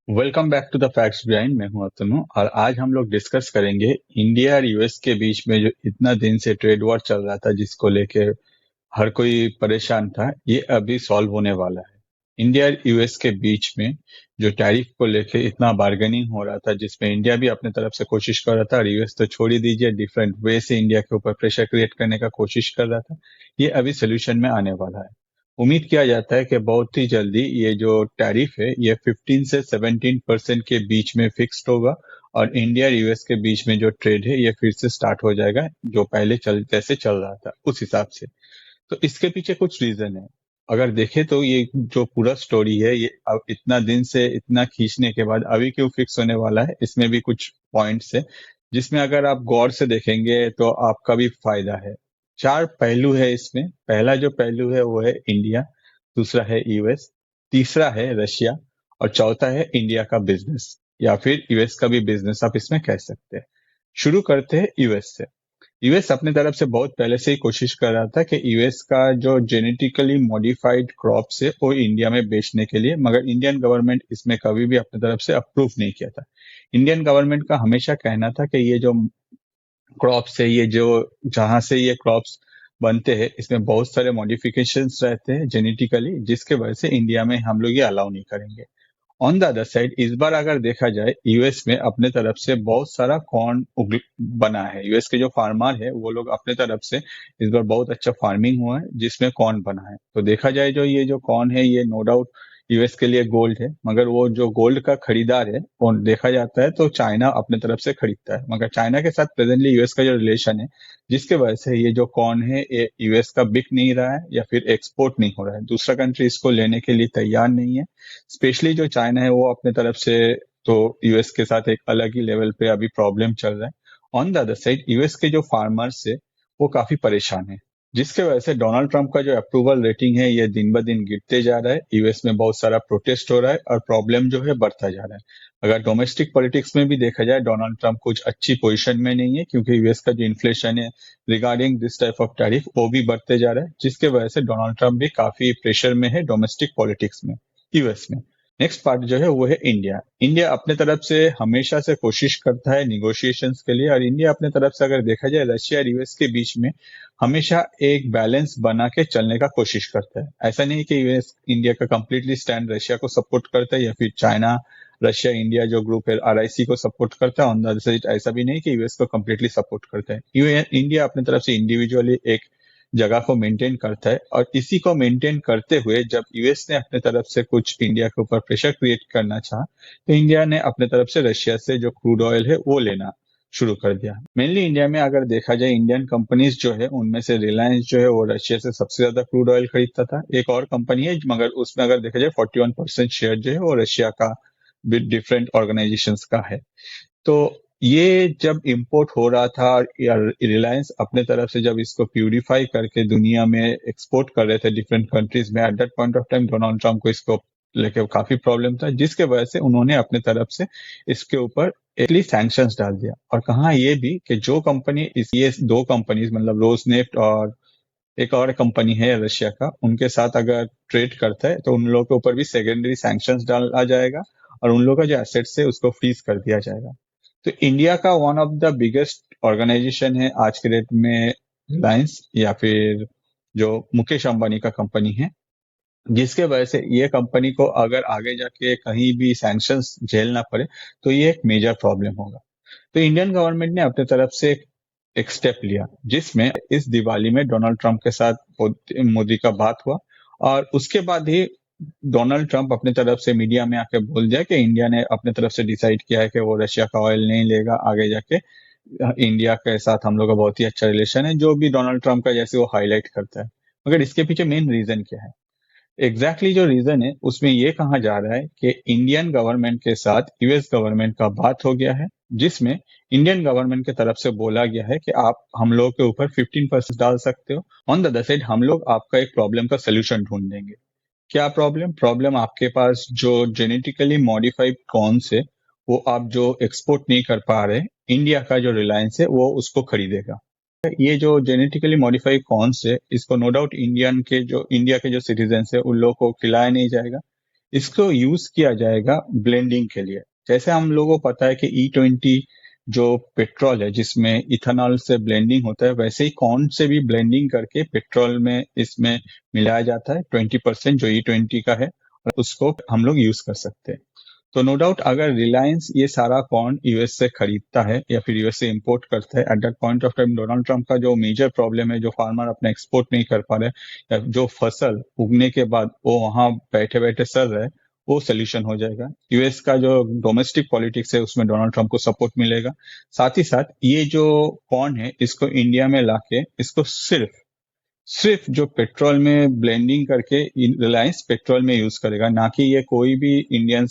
Welcome back to the facts behind. मैं हूं अतनु और आज हम लोग डिस्कस करेंगे इंडिया और यूएस के बीच में जो इतना दिन से ट्रेड वॉर चल रहा था, जिसको लेके हर कोई परेशान था। ये अभी सॉल्व होने वाला है। इंडिया और यूएस के बीच में जो टैरिफ को लेके इतना बार्गेनिंग हो रहा था, जिसमें इंडिया भी अपने तरफ से कोशिश कर रहा था और यूएस तो छोड़ ही दीजिए, डिफरेंट वे से इंडिया के ऊपर प्रेशर क्रिएट करने का कोशिश कर रहा था। ये अभी सोल्यूशन में आने वाला है। उम्मीद किया जाता है कि बहुत ही जल्दी ये जो टैरिफ है ये 15 से 17% के बीच में फिक्स्ड होगा और इंडिया और यूएस के बीच में जो ट्रेड है ये फिर से स्टार्ट हो जाएगा, जो पहले जैसे चल रहा था उस हिसाब से। तो इसके पीछे कुछ रीजन है। अगर देखें तो ये जो पूरा स्टोरी है ये अब इतना दिन से इतना खींचने के बाद अभी क्यों फिक्स होने वाला है, इसमें भी कुछ पॉइंट्स है जिसमें अगर आप गौर से देखेंगे तो आपका भी फायदा है। चार पहलू है इसमें। पहला जो पहलू है वो है इंडिया, दूसरा है यूएस, तीसरा है रशिया और चौथा है इंडिया का बिजनेस या फिर यूएस का भी बिजनेस आप इसमें कह सकते हैं। शुरू करते हैं यूएस से। यूएस अपने तरफ से बहुत पहले से ही कोशिश कर रहा था कि यूएस का जो जेनेटिकली मॉडिफाइड क्रॉप्स है वो इंडिया में बेचने के लिए, मगर इंडियन गवर्नमेंट इसमें कभी भी अपने तरफ से अप्रूव नहीं किया था। इंडियन गवर्नमेंट का हमेशा कहना था कि ये जो क्रॉप्स है, ये जो जहां से ये क्रॉप्स बनते हैं, इसमें बहुत सारे मॉडिफिकेशंस रहते हैं जेनेटिकली, जिसके वजह से इंडिया में हम लोग ये अलाउ नहीं करेंगे। ऑन द अदर साइड इस बार अगर देखा जाए, यूएस में अपने तरफ से बहुत सारा कॉर्न बना है। यूएस के जो फार्मर है वो लोग अपने तरफ से इस बार बहुत अच्छा फार्मिंग हुआ है जिसमें कॉर्न बना है। तो देखा जाए जो ये जो कॉर्न है ये नो डाउट यूएस के लिए गोल्ड है, मगर वो जो गोल्ड का खरीदार है वो देखा जाता है तो चाइना अपने तरफ से खरीदता है। मगर चाइना के साथ प्रेजेंटली यूएस का जो रिलेशन है, जिसके वजह से ये जो कॉर्न है ये यूएस का बिक नहीं रहा है या फिर एक्सपोर्ट नहीं हो रहा है। दूसरा कंट्री इसको लेने के लिए तैयार नहीं है। स्पेशली जो चाइना है वो अपने तरफ से तो यूएस के साथ एक अलग ही लेवल पे अभी प्रॉब्लम चल रहा है। On the other side US के जो फार्मर्स है वो काफी परेशान है, जिसके वजह से डोनाल्ड ट्रंप का जो अप्रूवल रेटिंग है ये दिन ब दिन गिरते जा रहा है। यूएस में बहुत सारा प्रोटेस्ट हो रहा है और प्रॉब्लम जो है बढ़ता जा रहा है। अगर डोमेस्टिक पॉलिटिक्स में भी देखा जाए, डोनाल्ड ट्रंप कुछ अच्छी पोजीशन में नहीं है, क्योंकि यूएस का जो इन्फ्लेशन है regarding this type of tariff वो भी बढ़ते जा रहा है, जिसके वजह से डोनाल्ड ट्रंप भी काफी प्रेशर में है डोमेस्टिक पॉलिटिक्स में यूएस में। नेक्स्ट पार्ट जो है वो है इंडिया। इंडिया अपने तरफ से हमेशा से कोशिश करता है निगोशिएशंस के लिए, और इंडिया अपने तरफ से अगर देखा जाए रशिया और यूएस के बीच में हमेशा एक बैलेंस बना के चलने का कोशिश करता है। ऐसा नहीं कि यूएस इंडिया का कंप्लीटली स्टैंड रशिया को सपोर्ट करता है या फिर चाइना रशिया इंडिया जो ग्रुप है आरआईसी को सपोर्ट करता है। ऑन द अदर साइड ऐसा भी नहीं कि यूएस को कंप्लीटली सपोर्ट करता है। इंडिया अपने तरफ से इंडिविजुअली एक जगह को मेंटेन करता है, और इसी को मेंटेन करते हुए जब यूएस ने अपने तरफ से कुछ इंडिया के ऊपर प्रेशर क्रिएट करना चाहा, तो इंडिया ने अपने तरफ से रशिया से जो क्रूड ऑयल है वो लेना शुरू कर दिया। मेनली इंडिया में अगर देखा जाए इंडियन कंपनीज जो है उनमें से रिलायंस जो है वो रशिया से सबसे ज्यादा क्रूड ऑयल खरीदता था। एक और कंपनी है मगर उसमें अगर देखा जाए 41% शेयर जो है वो रशिया का डिफरेंट ऑर्गेनाइजेशंस का है। तो ये जब इंपोर्ट हो रहा था, रिलायंस अपने तरफ से जब इसको प्यूरिफाई करके दुनिया में एक्सपोर्ट कर रहे थे डिफरेंट कंट्रीज में, at that point of time Donald Trump को इसको लेके काफी प्रॉब्लम था, जिसके वजह से उन्होंने अपने तरफ से इसके ऊपर एटलीस्ट सैंक्शंस डाल दिया। और कहा ये भी कि जो कंपनी ये दो कंपनीज मतलब रोजनेफ्ट और एक और कंपनी है रशिया का, उनके साथ अगर ट्रेड करता है तो उन लोगों के ऊपर भी सेकेंडरी सैंक्शंस डाला जाएगा और उन लोगों का जो एसेट्स है उसको फ्रीज कर दिया जाएगा। तो इंडिया का one of the biggest organisation है आज के डेट में रिलायंस, या फिर जो मुकेश अंबानी का कंपनी है, जिसके वजह से ये कंपनी को अगर आगे जाके कहीं भी सैंक्शंस झेलना पड़े तो ये एक मेजर प्रॉब्लम होगा। तो इंडियन गवर्नमेंट ने अपने तरफ से एक स्टेप लिया, जिसमें इस दिवाली में डोनाल्ड ट्रंप के साथ मोदी का बात हुआ, और उसके बाद ही डोनाल्ड ट्रंप अपने तरफ से मीडिया में आके बोल दिया कि इंडिया ने अपने तरफ से डिसाइड किया है कि वो रशिया का ऑयल नहीं लेगा आगे जाके। इंडिया के साथ हम लोग का बहुत ही अच्छा रिलेशन है, जो भी डोनाल्ड ट्रंप का जैसे वो हाईलाइट करता है। मगर इसके पीछे मेन रीजन क्या है? जो रीजन है उसमें ये कहा जा रहा है कि इंडियन गवर्नमेंट के साथ यूएस गवर्नमेंट का बात हो गया है, जिसमें इंडियन गवर्नमेंट की तरफ से बोला गया है कि आप हम लोग के ऊपर 15% डाल सकते हो। ऑन द अदर साइड हम लोग आपका एक प्रॉब्लम का सोल्यूशन ढूंढ देंगे। क्या प्रॉब्लम? प्रॉब्लम आपके पास जो जेनेटिकली मॉडिफाइड कॉर्न्स है वो आप जो एक्सपोर्ट नहीं कर पा रहे, इंडिया का जो रिलायंस है वो उसको खरीदेगा। ये जो जेनेटिकली मॉडिफाइड कॉर्न्स है इसको नो डाउट इंडिया के जो सिटीजन है उन लोगों को खिलाया नहीं जाएगा। इसको यूज किया जाएगा ब्लेंडिंग के लिए। जैसे हम लोगों को पता है कि E20 जो पेट्रोल है जिसमें इथेनॉल से ब्लेंडिंग होता है, वैसे ही कॉर्न से भी ब्लेंडिंग करके पेट्रोल में इसमें मिलाया जाता है 20% जो E20 का है, और उसको हम लोग यूज कर सकते हैं। तो नो डाउट अगर रिलायंस ये सारा कॉर्न यूएस से खरीदता है या फिर यूएस से इंपोर्ट करता है, at that point of time Donald Trump का जो मेजर प्रॉब्लम है, जो फार्मर अपना एक्सपोर्ट नहीं कर पा रहे, या जो फसल उगने के बाद वो वहां बैठे बैठे सड़ रहे, वो सोल्यूशन हो जाएगा। यूएस का जो डोमेस्टिक पॉलिटिक्स है उसमें डोनाल्ड ट्रंप को सपोर्ट मिलेगा। साथ ही साथ ये जो कॉर्न है इसको इंडिया में लाके इसको सिर्फ सिर्फ जो पेट्रोल में ब्लेंडिंग करके रिलायंस पेट्रोल में यूज करेगा, ना कि ये कोई भी इंडियन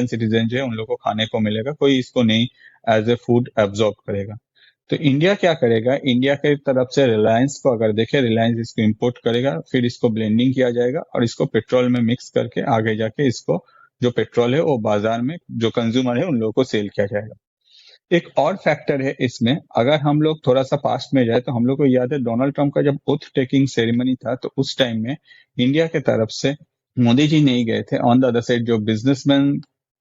सिटीजन जो है उन लोगों को खाने को मिलेगा, कोई इसको नहीं एज ए फूड एब्जॉर्ब करेगा। तो इंडिया क्या करेगा, इंडिया के तरफ से रिलायंस को अगर देखे, रिलायंस इसको इंपोर्ट करेगा, फिर इसको ब्लेंडिंग किया जाएगा और इसको पेट्रोल में मिक्स करके आगे जाके इसको जो पेट्रोल है वो बाजार में जो कंज्यूमर है उन लोगों को सेल किया जाएगा। एक और फैक्टर है इसमें, अगर हम लोग थोड़ा सा पास्ट में जाए तो हम लोग को याद है डोनाल्ड ट्रंप का जब ओथ टेकिंग सेरेमनी था, तो उस टाइम में इंडिया के तरफ से मोदी जी नहीं गए थे। ऑन द अदर साइड जो बिजनेसमैन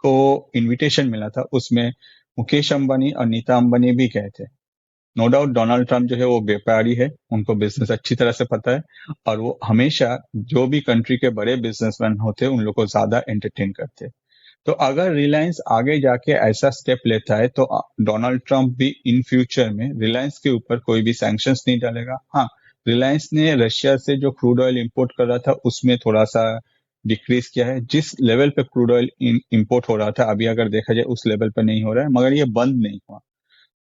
को इनविटेशन मिला था उसमें मुकेश अंबानी और नीता अंबानी भी गए थे। नो डाउट डोनाल्ड ट्रंप जो है वो व्यापारी है, उनको बिजनेस अच्छी तरह से पता है, और वो हमेशा जो भी कंट्री के बड़े बिजनेसमैन होते हैं उन लोग को ज्यादा एंटरटेन करते हैं। तो अगर रिलायंस आगे जाके ऐसा स्टेप लेता है तो डोनाल्ड ट्रंप भी इन फ्यूचर में रिलायंस के ऊपर कोई भी सैंक्शंस नहीं डालेगा। हाँ, रिलायंस ने रशिया से जो क्रूड ऑयल इंपोर्ट कर रहा था उसमें थोड़ा सा डिक्रीज किया है। जिस लेवल पे क्रूड ऑयल इंपोर्ट हो रहा था, अभी अगर देखा जाए उस लेवल पे नहीं हो रहा है, मगर ये बंद नहीं हुआ।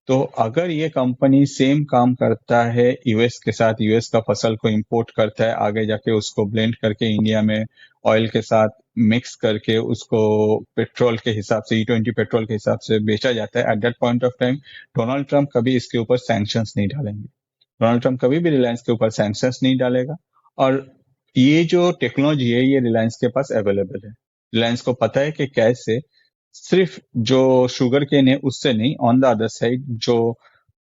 तो अगर ये कंपनी सेम काम करता है यूएस के साथ, यूएस का फसल को इंपोर्ट करता है, आगे जाके उसको ब्लेंड करके इंडिया में ऑयल के साथ मिक्स करके उसको पेट्रोल के हिसाब से E20 पेट्रोल के हिसाब से बेचा जाता है, at that point of time Donald Trump कभी इसके ऊपर सैंक्शंस नहीं डालेंगे। डोनाल्ड ट्रंप कभी भी रिलायंस के ऊपर सैंक्शंस नहीं डालेगा। और ये जो टेक्नोलॉजी है ये रिलायंस के पास अवेलेबल है। रिलायंस को पता है कि कैसे सिर्फ जो शुगर केन है उससे नहीं, ऑन द अदर साइड जो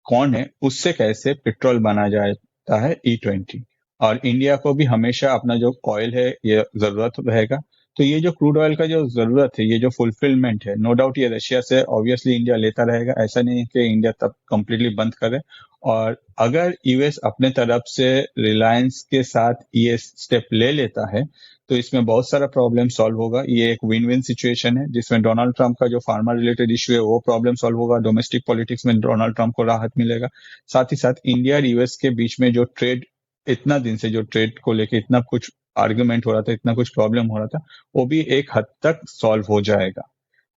कॉर्न है उससे कैसे पेट्रोल बना जाता है E20। और इंडिया को भी हमेशा अपना जो ऑयल है ये जरूरत रहेगा। तो ये जो क्रूड ऑयल का जो जरूरत है, ये जो फुलफिलमेंट है, नो डाउट ये रशिया से ऑब्वियसली इंडिया लेता रहेगा। ऐसा नहीं है कि इंडिया तब कंप्लीटली बंद करे। और अगर यूएस अपने तरफ से रिलायंस के साथ ये स्टेप ले लेता है तो इसमें बहुत सारा प्रॉब्लम सॉल्व होगा। ये एक विन विन सिचुएशन है जिसमें डोनाल्ड ट्रंप का जो फार्मर रिलेटेड इशू है वो प्रॉब्लम सॉल्व होगा, डोमेस्टिक पॉलिटिक्स में डोनाल्ड ट्रंप को राहत मिलेगा। साथ ही साथ इंडिया और यूएस के बीच में जो ट्रेड, इतना दिन से जो ट्रेड को लेके इतना कुछ आर्ग्यूमेंट हो रहा था, इतना कुछ प्रॉब्लम हो रहा था, वो भी एक हद तक सॉल्व हो जाएगा।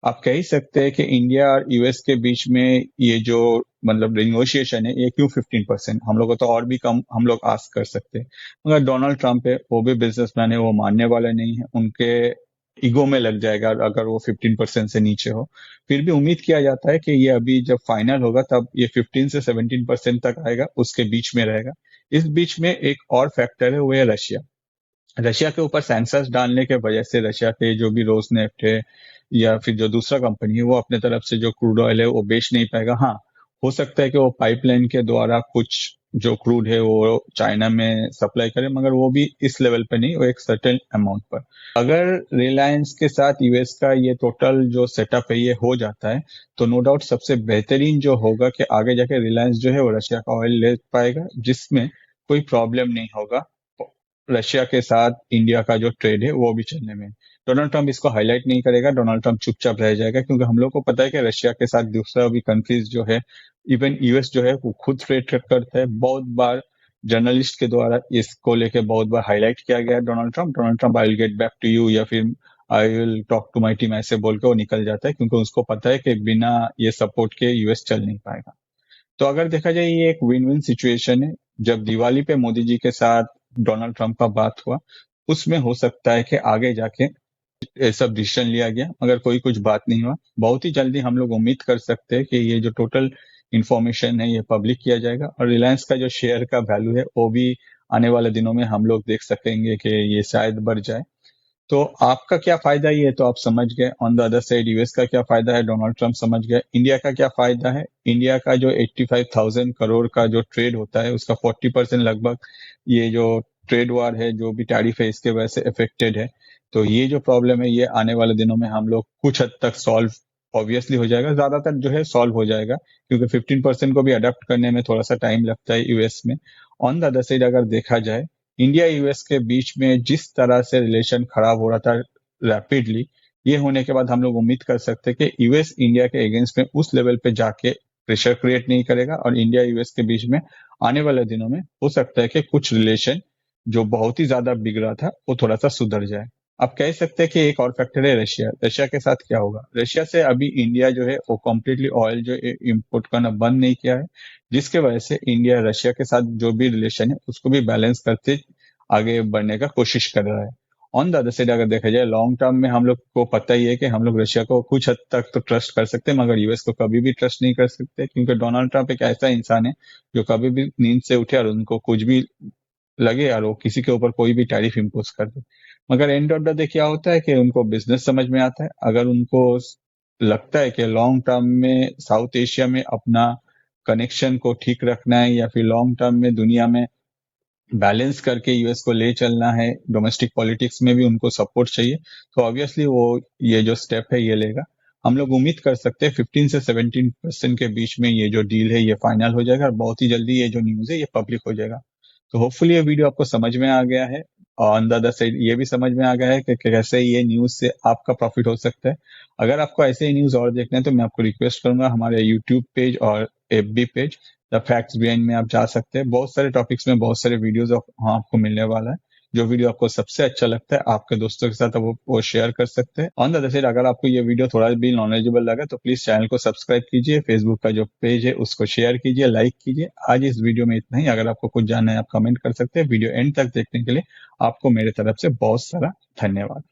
आप कह ही सकते हैं कि इंडिया और यूएस के बीच में ये जो मतलब रिनोशिएशन है ये क्यों 15%, हम लोग को तो और भी कम हम लोग आस्क कर सकते हैं। मगर डोनाल्ड ट्रंप है, वो भी बिजनेसमैन है, वो मानने वाले नहीं है, उनके ईगो में लग जाएगा अगर वो 15% से नीचे हो। फिर भी उम्मीद किया जाता है कि ये अभी जब फाइनल होगा तब ये 15 से 17% तक आएगा, उसके बीच में रहेगा। इस बीच में एक और फैक्टर है, वो है रशिया। रशिया के ऊपर सैंक्शंस डालने के वजह से रशिया के जो भी रोजनेफ्ट है या फिर जो दूसरा कंपनी है वो अपने तरफ से जो क्रूड ऑयल है वो बेच नहीं पाएगा। हाँ, हो सकता है कि वो पाइपलाइन के द्वारा कुछ जो क्रूड है वो चाइना में सप्लाई करे, मगर वो भी इस लेवल पे नहीं, वो एक सर्टेन अमाउंट पर। अगर रिलायंस के साथ यूएस का ये टोटल जो सेटअप है ये हो जाता है तो नो डाउट सबसे बेहतरीन जो होगा कि आगे जाके रिलायंस जो है वो रशिया का ऑयल ले पाएगा, जिसमें कोई प्रॉब्लम नहीं होगा रशिया के साथ इंडिया का जो ट्रेड है वो भी चलने में। डोनाल्ड ट्रंप इसको हाईलाइट नहीं करेगा, डोनाल्ड ट्रंप चुपचाप रह जाएगा, क्योंकि हम लोग को पता है कि रशिया के साथ दूसरा भी कंट्रीज जो है, इवन यूएस जो है वो खुद ट्रेड करता है। बहुत बार जर्नलिस्ट के द्वारा इसको लेके बहुत बार हाईलाइट किया गया है Donald Trump I will get back to you या फिर I will talk to my team ऐसे बोल के वो निकल जाता है, क्योंकि उसको पता है कि बिना ये सपोर्ट के यूएस चल नहीं पाएगा। तो अगर देखा जाए ये एक विन विन सिचुएशन है। जब दिवाली पे मोदी जी के साथ डोनाल्ड ट्रंप का बात हुआ, उसमें हो सकता है कि आगे जाके ये सब डिसीजन लिया गया, मगर कोई कुछ बात नहीं हुआ। बहुत ही जल्दी हम लोग उम्मीद कर सकते हैं कि ये जो टोटल इंफॉर्मेशन है ये पब्लिक किया जाएगा और रिलायंस का जो शेयर का वैल्यू है वो भी आने वाले दिनों में हम लोग देख सकेंगे कि ये शायद बढ़ जाए। तो आपका क्या फायदा ये तो आप समझ गए, on the other side US का क्या फायदा है डोनाल्ड ट्रंप समझ गए, इंडिया का क्या फायदा है। इंडिया का जो 85,000 करोड़ का जो ट्रेड होता है उसका 40% लगभग ये जो ट्रेड वार है, जो भी टैरिफ है, इसके वजह से अफेक्टेड है। तो ये जो प्रॉब्लम है, ये आने वाले दिनों में हम लोग कुछ हद तक सॉल्व ऑब्वियसली हो जाएगा, ज्यादातर जो है सॉल्व हो जाएगा, क्योंकि 15% को भी अडेप्ट करने में थोड़ा सा टाइम लगता है यूएस में। ऑन द अदर साइड अगर देखा जाए, इंडिया यूएस के बीच में जिस तरह से रिलेशन खराब हो रहा था रैपिडली, ये होने के बाद हम लोग उम्मीद कर सकते हैं कि यूएस इंडिया के अगेंस्ट में उस लेवल पे जाके प्रेशर क्रिएट नहीं करेगा, और इंडिया यूएस के बीच में आने वाले दिनों में हो सकता है कि कुछ रिलेशन जो बहुत ही ज्यादा बिगड़ा था वो थोड़ा सा सुधर जाए। आप कह सकते हैं कि एक और फैक्टर है रशिया। रशिया के साथ क्या होगा? रशिया से अभी इंडिया जो है वो कम्प्लीटली ऑयल जो इम्पोर्ट करना बंद नहीं किया है, जिसके वजह से इंडिया रशिया के साथ जो भी रिलेशन है उसको भी बैलेंस करते आगे बढ़ने का कोशिश कर रहा है। ऑन द अदर साइड अगर देखा जाए, लॉन्ग टर्म में हम लोग को पता ही है कि हम लोग रशिया को कुछ हद तक तो ट्रस्ट कर सकते हैं, मगर यूएस को कभी भी ट्रस्ट नहीं कर सकते, क्योंकि डोनाल्ड ट्रंप एक ऐसा इंसान है जो कभी भी नींद से उठे और उनको कुछ भी लगे और वो किसी के ऊपर कोई भी टैरिफ इम्पोज कर दे। मगर एंड ऑफ द डे क्या होता है कि उनको बिजनेस समझ में आता है। अगर उनको लगता है कि लॉन्ग टर्म में साउथ एशिया में अपना कनेक्शन को ठीक रखना है, या फिर लॉन्ग टर्म में दुनिया में बैलेंस करके यूएस को ले चलना है, डोमेस्टिक पॉलिटिक्स में भी उनको सपोर्ट चाहिए, तो ऑब्वियसली वो ये जो स्टेप है ये लेगा। हम लोग उम्मीद कर सकते हैं 15 से 17% के बीच में ये जो डील है ये फाइनल हो जाएगा, और बहुत ही जल्दी ये जो न्यूज है ये पब्लिक हो जाएगा। तो होपफुली ये वीडियो आपको समझ में आ गया है, और ऑन द अदर साइड ये भी समझ में आ गया है कि कैसे ये न्यूज से आपका प्रॉफिट हो सकता है। अगर आपको ऐसे ही न्यूज और देखना है तो मैं आपको रिक्वेस्ट करूंगा, हमारे यूट्यूब पेज और FB page the facts behind में आप जा सकते हैं। बहुत सारे टॉपिक्स में बहुत सारे वीडियोज वहाँ आपको मिलने वाला है। जो वीडियो आपको सबसे अच्छा लगता है आपके दोस्तों के साथ वो शेयर कर सकते हैं। ऑन द अदर साइड अगर आपको ये वीडियो थोड़ा भी नॉलेजेबल लगा तो प्लीज चैनल को सब्सक्राइब कीजिए, फेसबुक का जो पेज है उसको शेयर कीजिए, लाइक कीजिए। आज इस वीडियो में इतना ही। अगर आपको कुछ जानना है आप कमेंट कर सकते हैं। वीडियो एंड तक देखने के लिए आपको मेरे तरफ से बहुत सारा धन्यवाद।